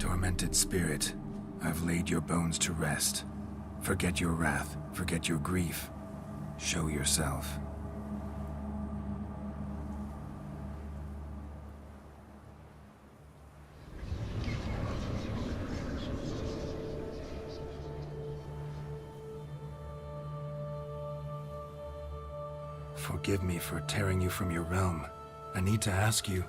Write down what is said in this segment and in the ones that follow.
Tormented spirit, I've laid your bones to rest. Forget your wrath, forget your grief. Show yourself. Forgive me for tearing you from your realm. I need to ask you.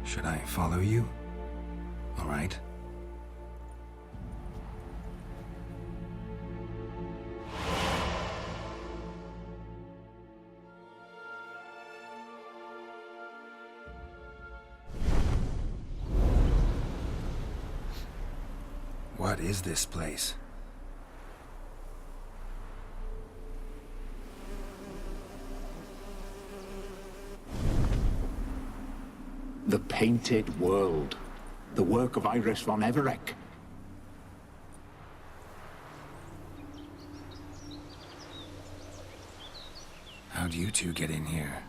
Should I follow you? All right. What is this place? The Painted World. The work of Iris von Everec. How'd you two get in here?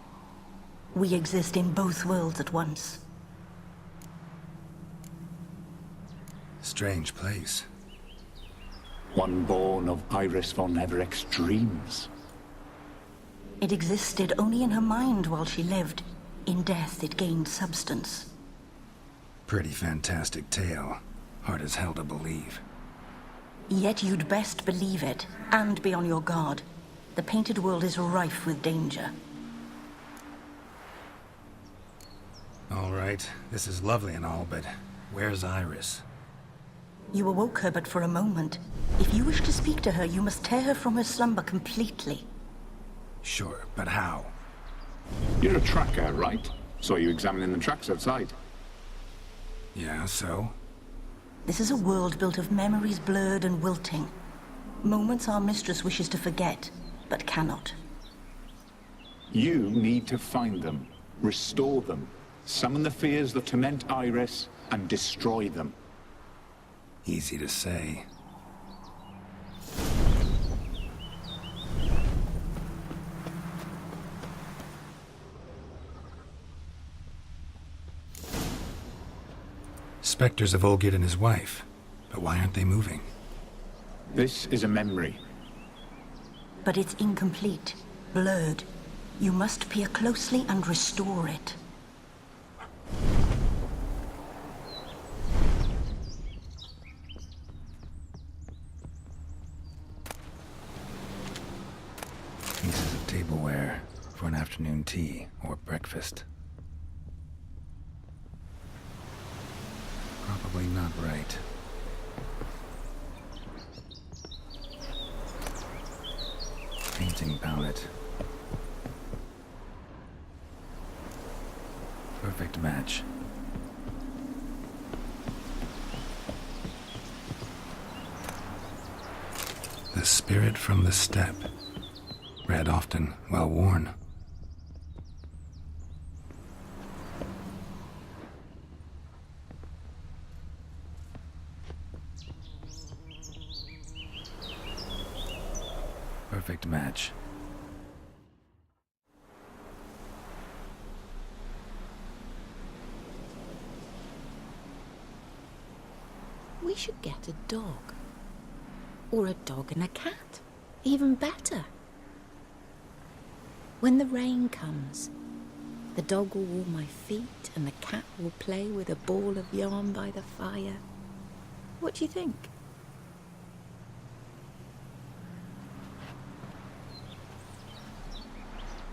We exist in both worlds at once. Strange place. One born of Iris von Everec's dreams. It existed only in her mind while she lived. In death, it gained substance. Pretty fantastic tale. Hard as hell to believe. Yet you'd best believe it, and be on your guard. The Painted World is rife with danger. All right, this is lovely and all, but where's Iris? You awoke her but for a moment. If you wish to speak to her, you must tear her from her slumber completely. Sure, but how? You're a tracker, right? Saw you examining the tracks outside. Yeah, so? This is a world built of memories blurred and wilting. Moments our mistress wishes to forget, but cannot. You need to find them, restore them, summon the fears that torment Iris, and destroy them. Easy to say. Spectres of Olgierd and his wife. But why aren't they moving? This is a memory. But it's incomplete, blurred. You must peer closely and restore it. Pieces of tableware for an afternoon tea or breakfast. Probably not right. Painting palette. Perfect match. The spirit from the steppe. Read often, well worn. Perfect match. We should get a dog. Or a dog and a cat. Even better. When the rain comes, the dog will warm my feet and the cat will play with a ball of yarn by the fire. What do you think?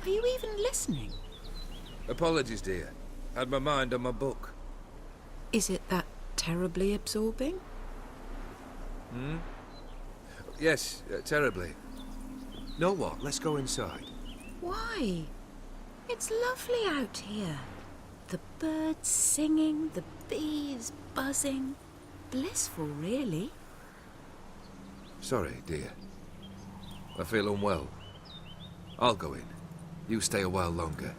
Are you even listening? Apologies, dear. Had my mind on my book. Is it that terribly absorbing? Yes, terribly. Know what? Let's go inside. Why? It's lovely out here. The birds singing, the bees buzzing. Blissful, really. Sorry, dear. I feel unwell. I'll go in. You stay a while longer.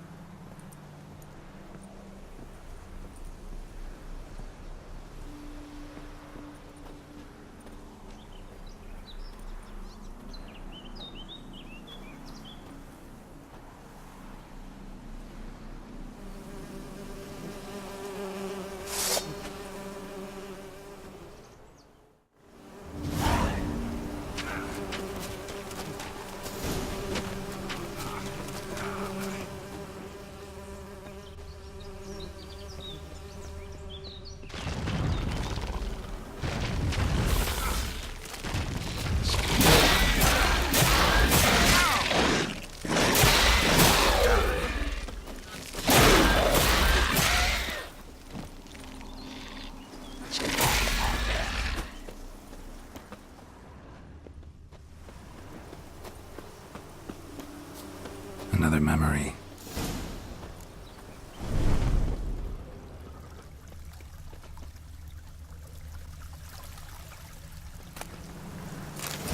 Another memory.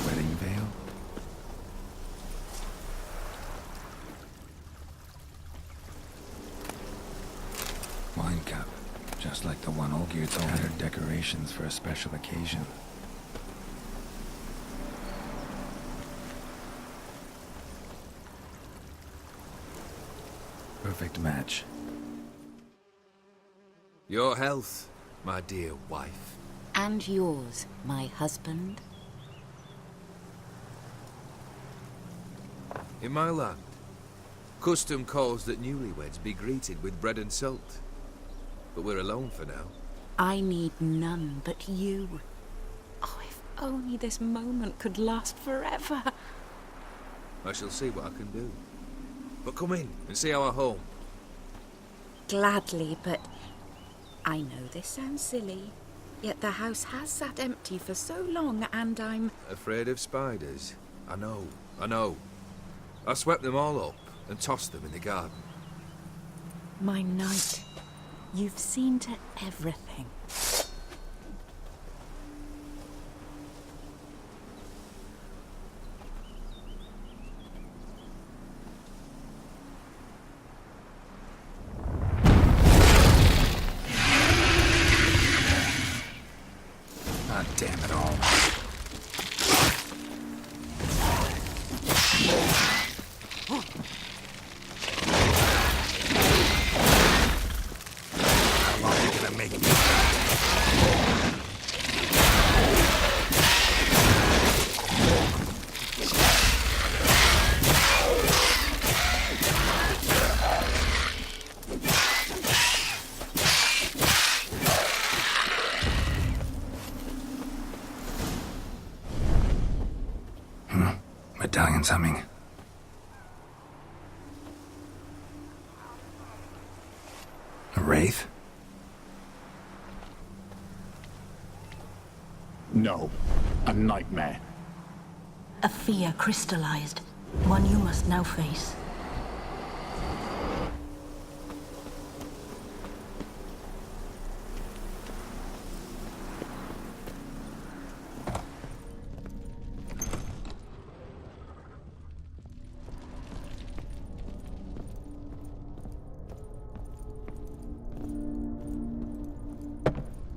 Wedding veil. Wine cup. Just like the one Olgierd told me. Scattered decorations for a special occasion. Perfect match. Your health, my dear wife. And yours, my husband. In my land, custom calls that newlyweds be greeted with bread and salt. But we're alone for now. I need none but you. Oh, if only this moment could last forever. I shall see what I can do. But come in and see our home. Gladly, but I know this sounds silly, yet the house has sat empty for so long, and I'm... Afraid of spiders? I know. I swept them all up and tossed them in the garden. My knight, you've seen to everything. God damn it all. How long are you gonna make me? Medallion's humming. A wraith? No, a nightmare. A fear crystallized. One you must now face.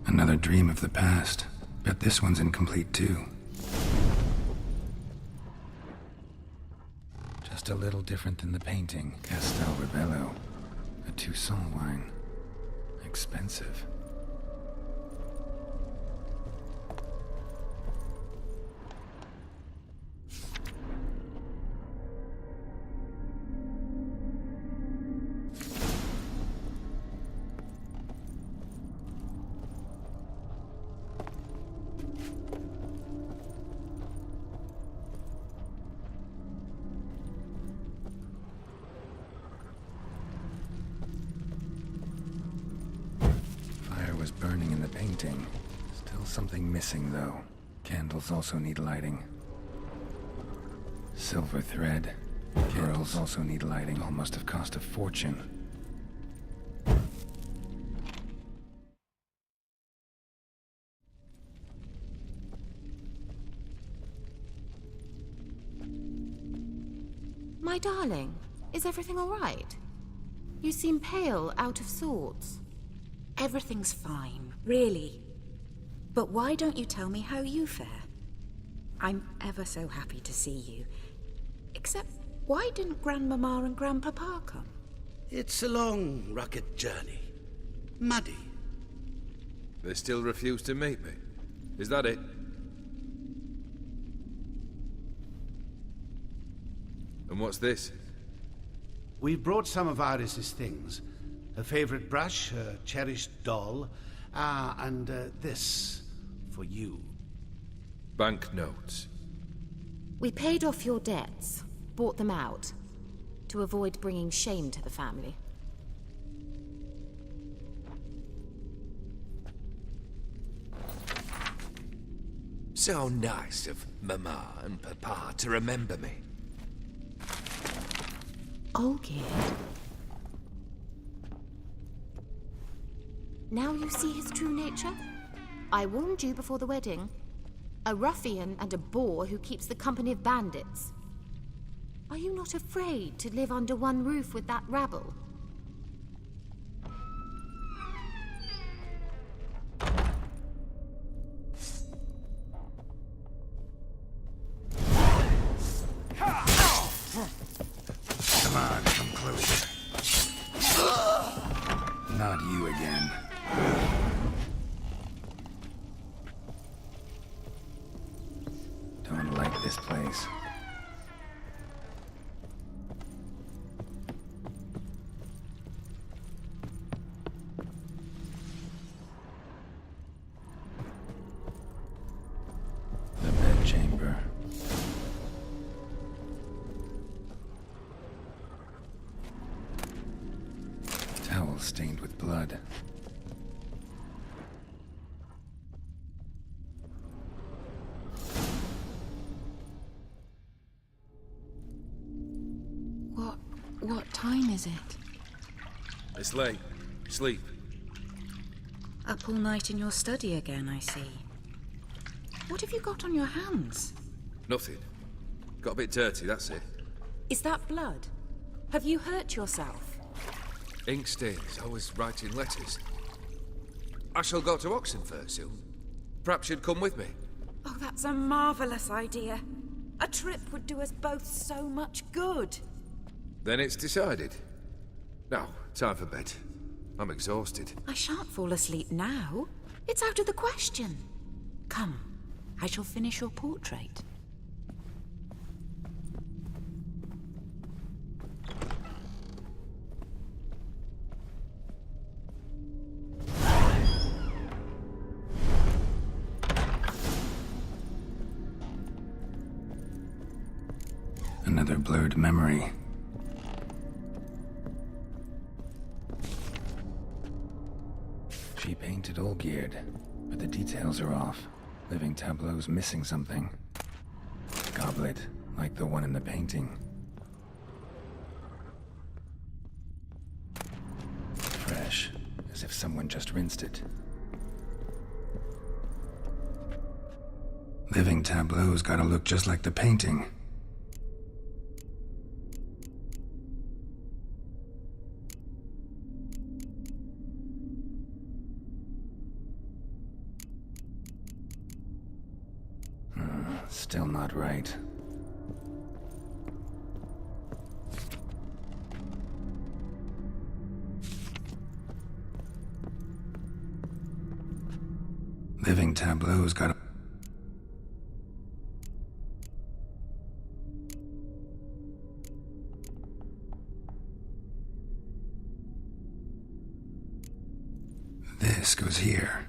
Another dream of the past. Bet this one's incomplete too. Just a little different than the painting. Castel Rebello. A Toussaint wine. Expensive. burning in the painting. Still something missing, though. Candles also need lighting. Silver thread. Pearls also need lighting. All must have cost a fortune. My darling, is everything all right? You seem pale, out of sorts. Everything's fine, really. But why don't you tell me how you fare? I'm ever so happy to see you. Except, why didn't Grandmama and Grandpapa come? It's a long, rugged journey. Muddy. They still refuse to meet me. Is that it? And what's this? We brought some of Iris's things. Her favorite brush, her cherished doll, and this for you. Banknotes. We paid off your debts, bought them out, to avoid bringing shame to the family. So nice of Mama and Papa to remember me. Olgierd. Now you see his true nature? I warned you before the wedding. A ruffian and a boor who keeps the company of bandits. Are you not afraid to live under one roof with that rabble? Come on, come closer. Not you again. Don't like this place. The bedchamber. Towel stained with blood. What time is it? It's late. Sleep. Up all night in your study again, I see. What have you got on your hands? Nothing. Got a bit dirty, that's it. Is that blood? Have you hurt yourself? Ink stains. I was writing letters. I shall go to Oxenfurt soon. Perhaps you'd come with me. Oh, that's a marvelous idea. A trip would do us both so much good. Then it's decided. Now, time for bed. I'm exhausted. I shan't fall asleep now. It's out of the question. Come, I shall finish your portrait. Another blurred memory. She painted Olgierd, but the details are off. Living tableau's missing something. Goblet, like the one in the painting. Fresh, as if someone just rinsed it. Living tableau's gotta look just like the painting. Still not right. Living tableau's got a... This goes here.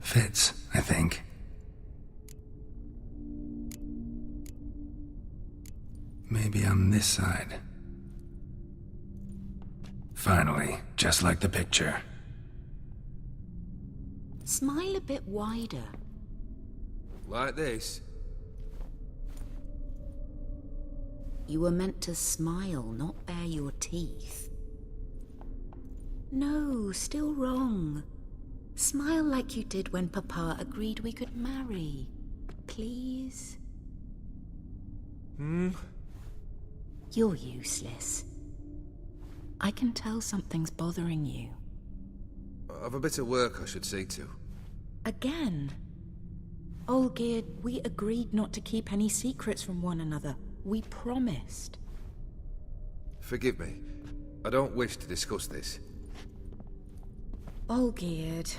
Fits, I think. Maybe on this side. Finally, just like the picture. Smile a bit wider. Like this? You were meant to smile, not bare your teeth. No, still wrong. Smile like you did when Papa agreed we could marry. Please? You're useless. I can tell something's bothering you. I've a bit of work I should see to. Again? Olgierd, we agreed not to keep any secrets from one another. We promised. Forgive me. I don't wish to discuss this. Olgierd.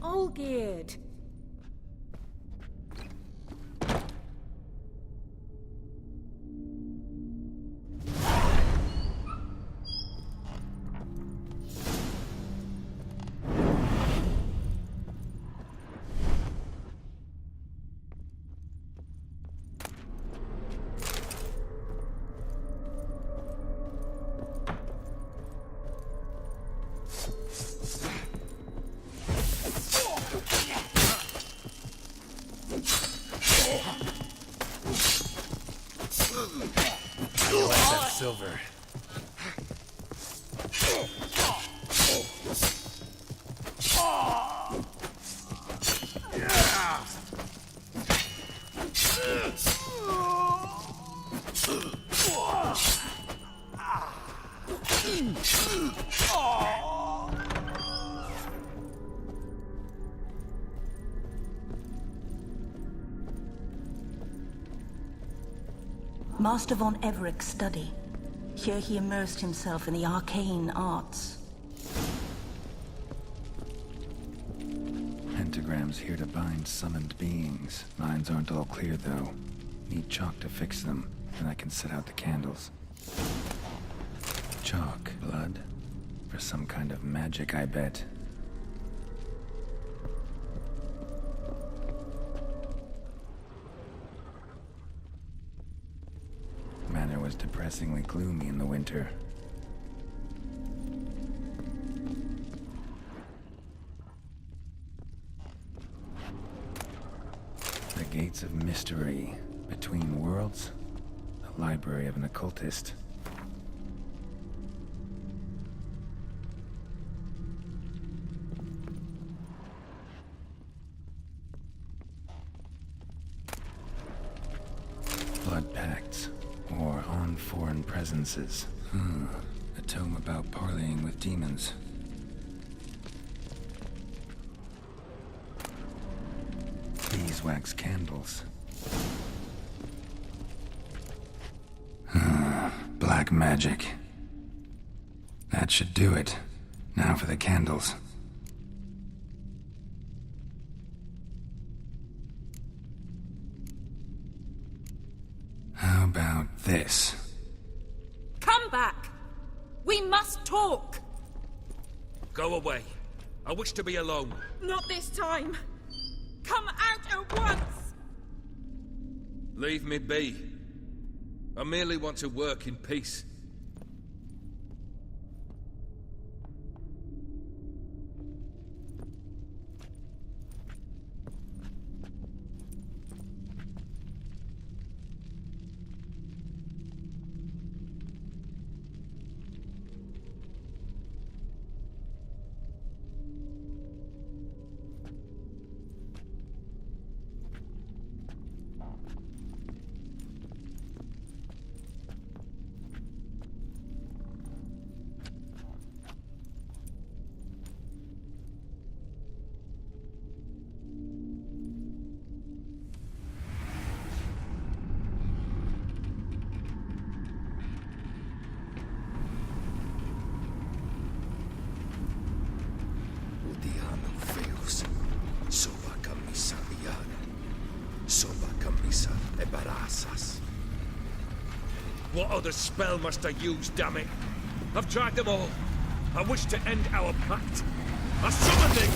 Olgierd! Silver. Master von Everek's study. Here he immersed himself in the arcane arts. Pentagrams here to bind summoned beings. Lines aren't all clear, though. Need chalk to fix them, and I can set out the candles. Chalk, blood? For some kind of magic, I bet. Manor was depressingly gloomy in the winter. The Gates of Mystery. Between Worlds? The library of an occultist. Blood pacts. Or on foreign presences. A tome about parleying with demons. Beeswax candles. Black magic. That should do it. Now for the candles. How about this? Come back! We must talk! Go away. I wish to be alone. Not this time! Come out at once! Leave me be. I merely want to work in peace. What other spell must I use, damn it? I've tried them all. I wish to end our pact. I summon thee!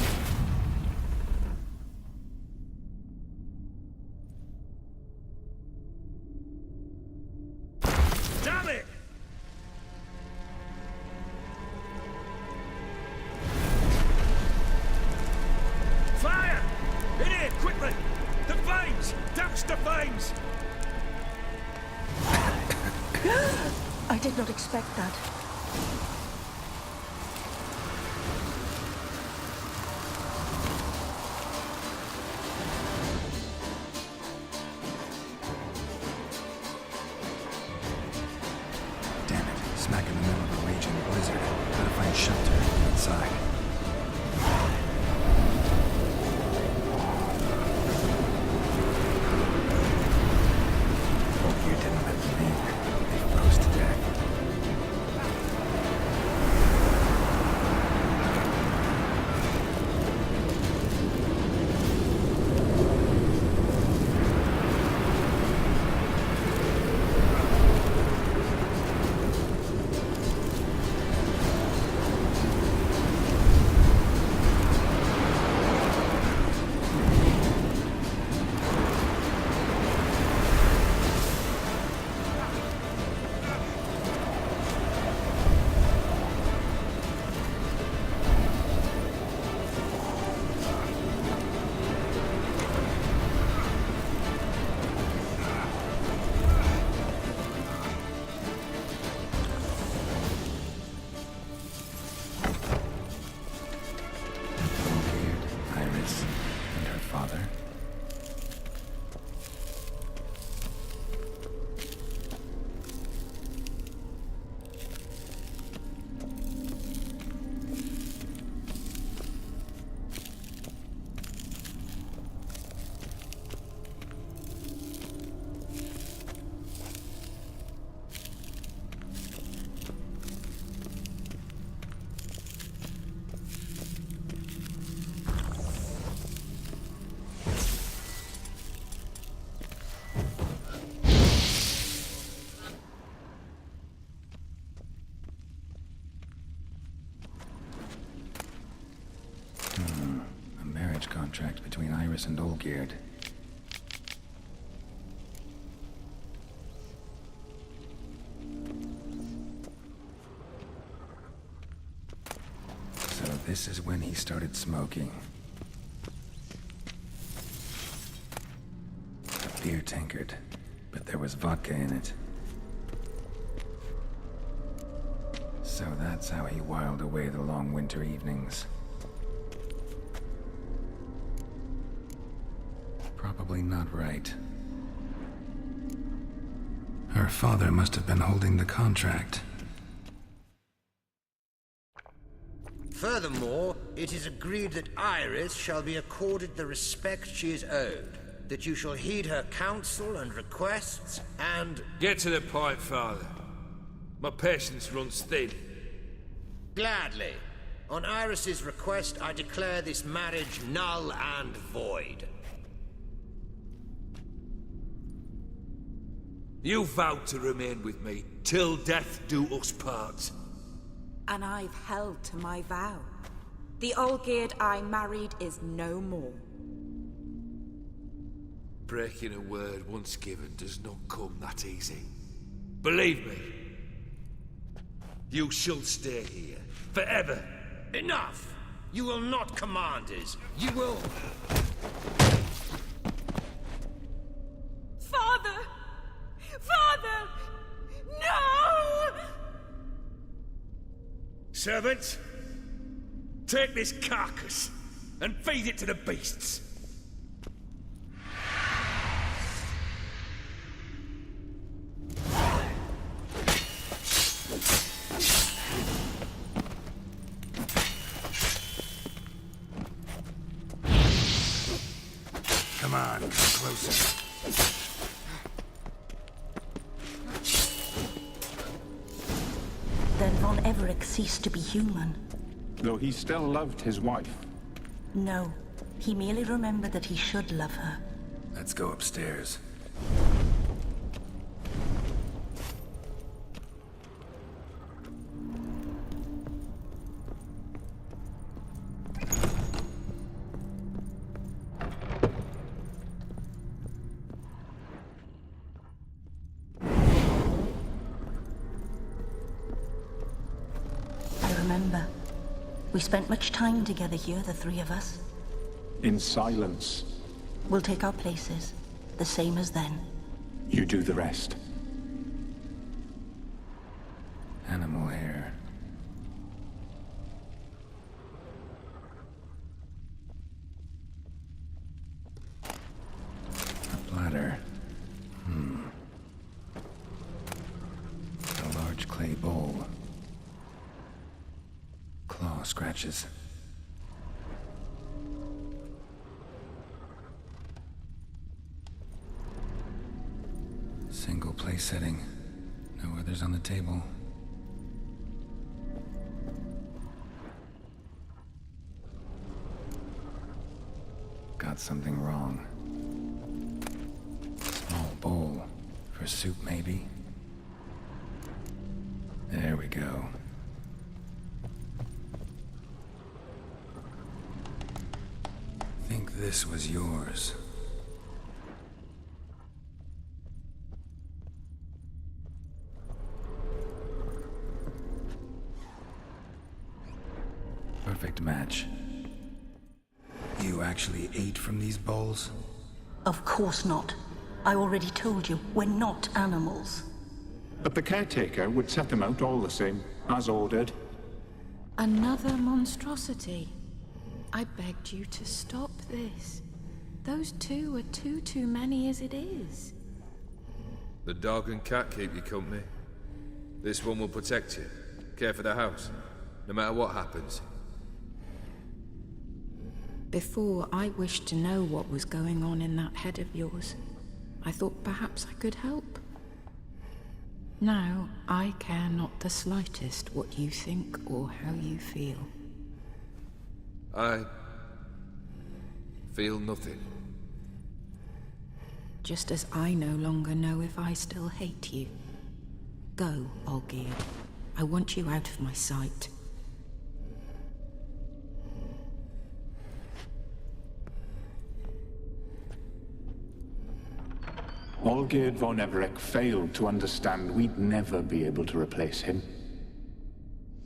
The flames! I did not expect that. Damn it, smack in the middle of a raging blizzard. Gotta find shelter inside. Hope you didn't let them in. They froze to death. Iris and her father. A marriage contract between Iris and Olgierd. So this is when he started smoking. A beer tankard, but there was vodka in it. So that's how he whiled away the long winter evenings. Probably not right. Her father must have been holding the contract. Furthermore, it is agreed that Iris shall be accorded the respect she is owed, that you shall heed her counsel and requests, and... Get to the point, Father. My patience runs thin. Gladly. On Iris's request, I declare this marriage null and void. You vowed to remain with me till death do us part. And I've held to my vow. The Olgierd I married is no more. Breaking a word once given does not come that easy. Believe me. You shall stay here. Forever. Enough! You will not command us. You will... Father! Father! No! Servants, take this carcass and feed it to the beasts. Come on, come closer. Then Von Everec ceased to be human. Though he still loved his wife. No, he merely remembered that he should love her. Let's go upstairs. Remember, we spent much time together here, the three of us. In silence. We'll take our places. the same as then. You do the rest. Animal hair. A bladder. A large clay bowl. Claw scratches. Single place setting. No others on the table. Got something wrong. Small bowl. For soup, maybe? There we go. Think this was yours. Perfect match. You actually ate from these bowls? Of course not. I already told you, we're not animals. But the caretaker would set them out all the same, as ordered. Another monstrosity. I begged you to stop this. Those two are too many as it is. The dog and cat keep you company. This one will protect you, care for the house, no matter what happens. Before, I wished to know what was going on in that head of yours. I thought perhaps I could help. Now, I care not the slightest what you think or how you feel. I feel nothing. Just as I no longer know if I still hate you. Go, Olgierd. I want you out of my sight. Olgierd von Everec failed to understand we'd never be able to replace him.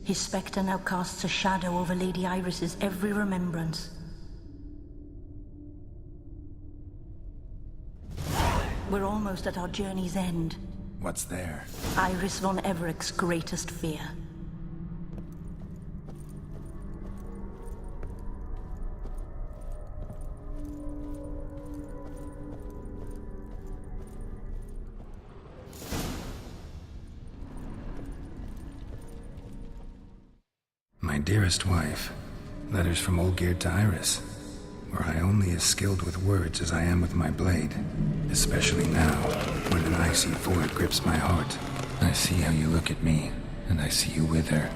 His spectre now casts a shadow over Lady Iris's every remembrance. We're almost at our journey's end. What's there? Iris von Everec's greatest fear. My dearest wife, letters from Olgierd to Iris. Were I only as skilled with words as I am with my blade, especially now, when an icy void grips my heart. I see how you look at me, and I see you with her.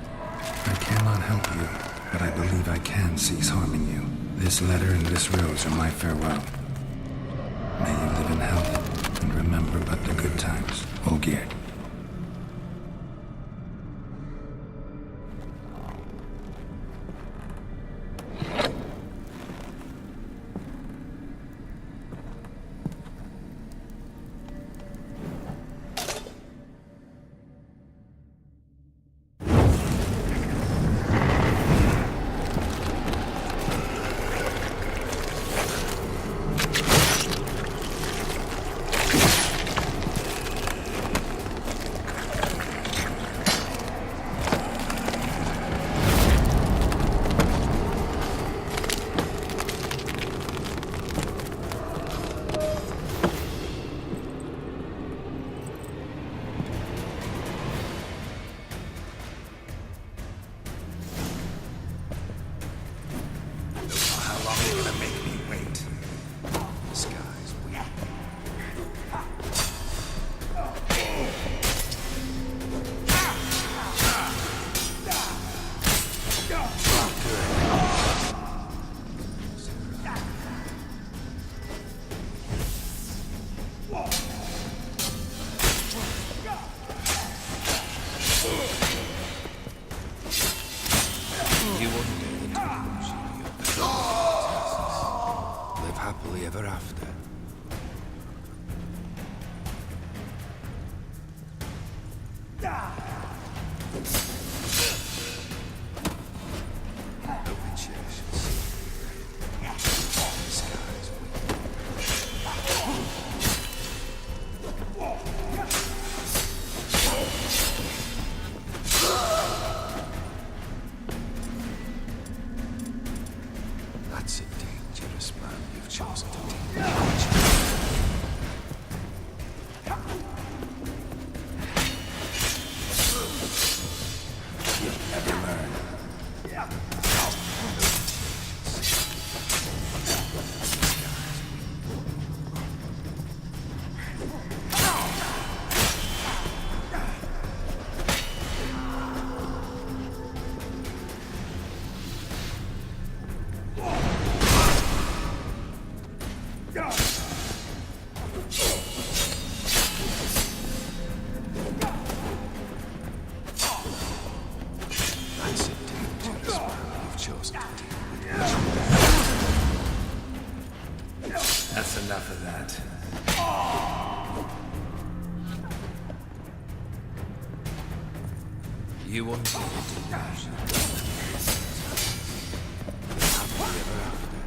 I cannot help you, but I believe I can cease harming you. This letter and this rose are my farewell. May you live in health, and remember but the good times, Olgierd. You undid the delusion. Happily ever after.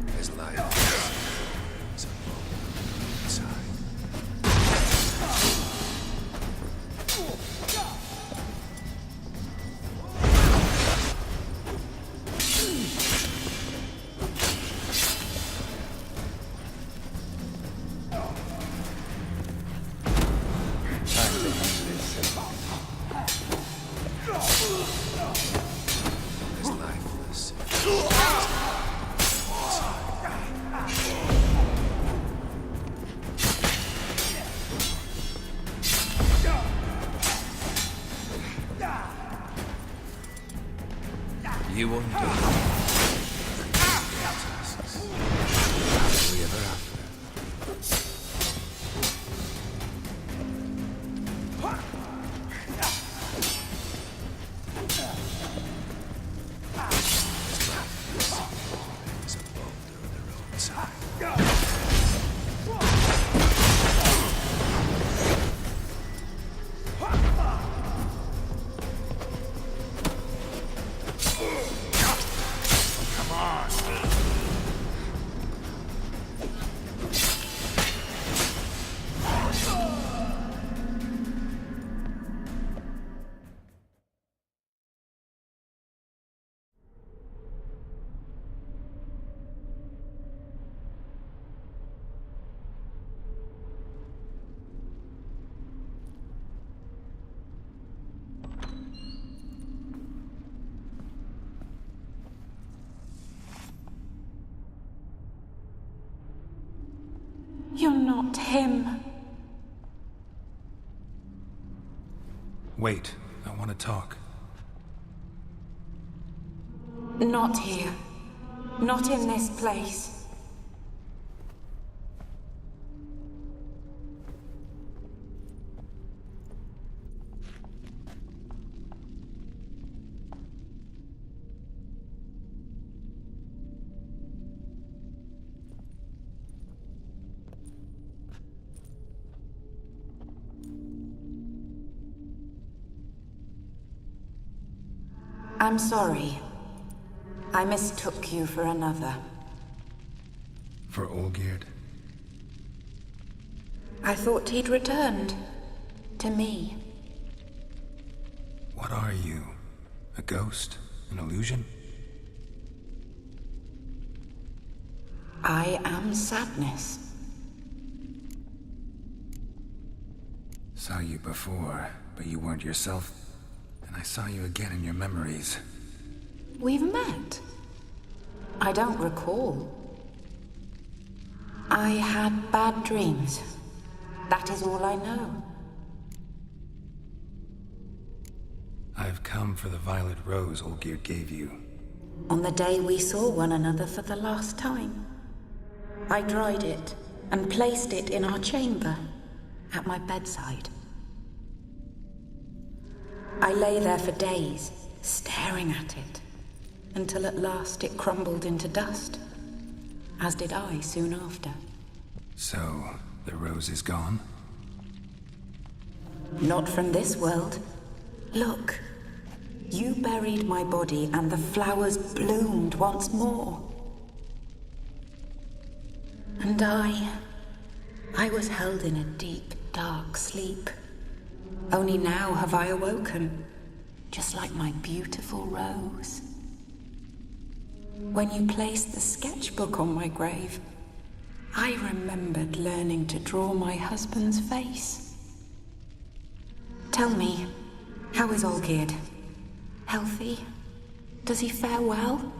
There's life. It's a moment inside. There's lifeless. You undid tasks. Happily ever after. There's a boulder on the roadside. You're not him. Wait, I want to talk. Not here. Not in this place. I'm sorry. I mistook you for another. For Olgierd? I thought he'd returned. To me. What are you? A ghost? An illusion? I am sadness. Saw you before, but you weren't yourself. And I saw you again in your memories. We've met. I don't recall. I had bad dreams. That is all I know. I've come for the violet rose Olgierd gave you. On the day we saw one another for the last time, I dried it and placed it in our chamber at my bedside. I lay there for days, staring at it, until at last it crumbled into dust, as did I soon after. So, the rose is gone? Not from this world. Look, you buried my body and the flowers bloomed once more. And I was held in a deep, dark sleep. Only now have I awoken, just like my beautiful rose. When you placed the sketchbook on my grave, I remembered learning to draw my husband's face. Tell me, how is Olgierd? Healthy? Does he fare well?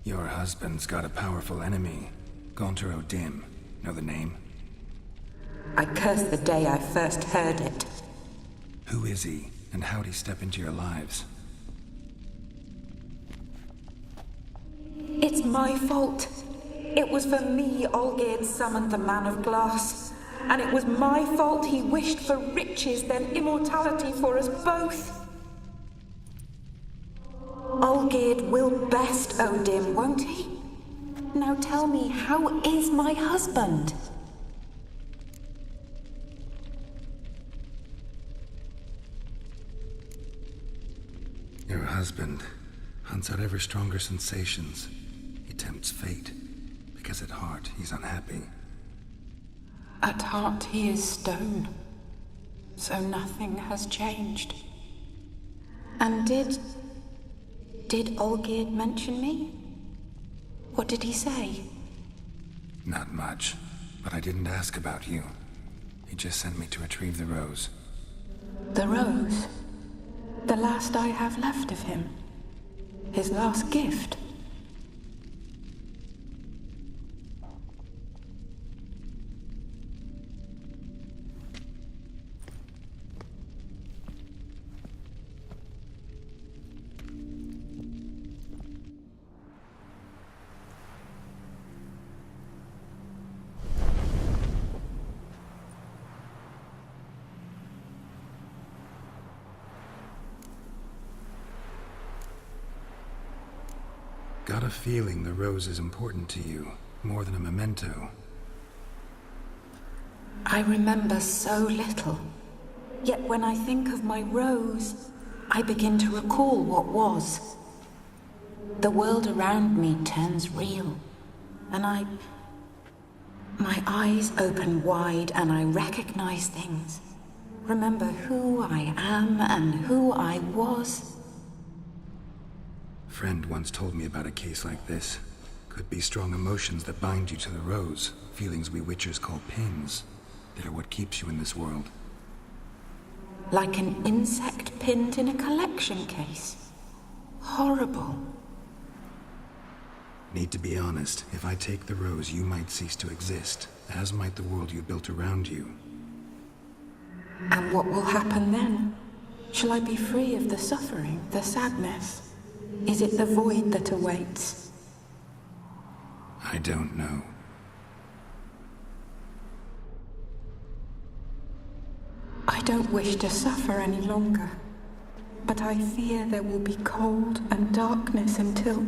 Your husband's got a powerful enemy, Gaunter O'Dim. Know the name? I curse the day I first heard it. Who is he, and how'd he step into your lives? It's my fault. It was for me Olgierd summoned the Man of Glass. And it was my fault he wished for riches, then immortality for us both. Olgierd will best Odin, won't he? Now tell me, how is my husband? Your husband hunts out ever stronger sensations. He tempts fate, because at heart he's unhappy. At heart he is stone, so nothing has changed. And did Olgierd mention me? What did he say? Not much, but I didn't ask about you. He just sent me to retrieve the rose. The rose? The last I have left of him? His last gift? Got a feeling the rose is important to you, more than a memento. I remember so little. Yet when I think of my rose, I begin to recall what was. The world around me turns real, and my eyes open wide and I recognize things. Remember who I am and who I was. A friend once told me about a case like this. Could be strong emotions that bind you to the rose, feelings we witchers call pins. They're what keeps you in this world. Like an insect pinned in a collection case. Horrible. Need to be honest, if I take the rose, you might cease to exist, as might the world you built around you. And what will happen then? Shall I be free of the suffering, the sadness? Is it the void that awaits? I don't know. I don't wish to suffer any longer, but I fear there will be cold and darkness until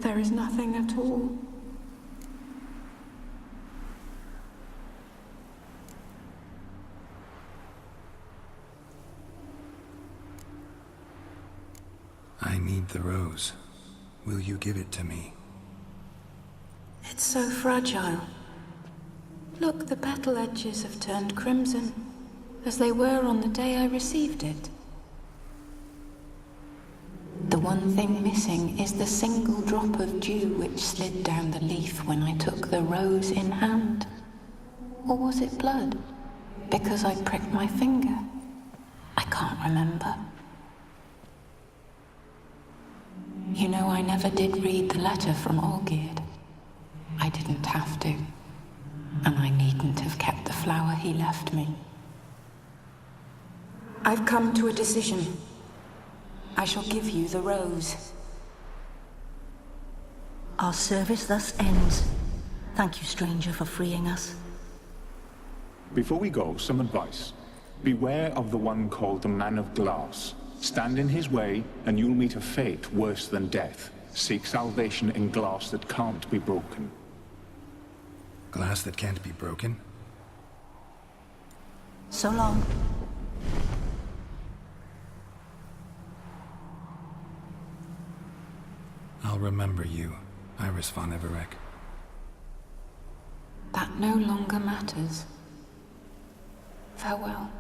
there is nothing at all. I need the rose. Will you give it to me? It's so fragile. Look, the petal edges have turned crimson, as they were on the day I received it. The one thing missing is the single drop of dew which slid down the leaf when I took the rose in hand. Or was it blood? Because I pricked my finger? I can't remember. You know, I never did read the letter from Olgierd. I didn't have to. And I needn't have kept the flower he left me. I've come to a decision. I shall give you the rose. Our service thus ends. Thank you, stranger, for freeing us. Before we go, some advice. Beware of the one called the Man of Glass. Stand in his way, and you'll meet a fate worse than death. Seek salvation in glass that can't be broken. Glass that can't be broken? So long. I'll remember you, Iris von Everec. That no longer matters. Farewell.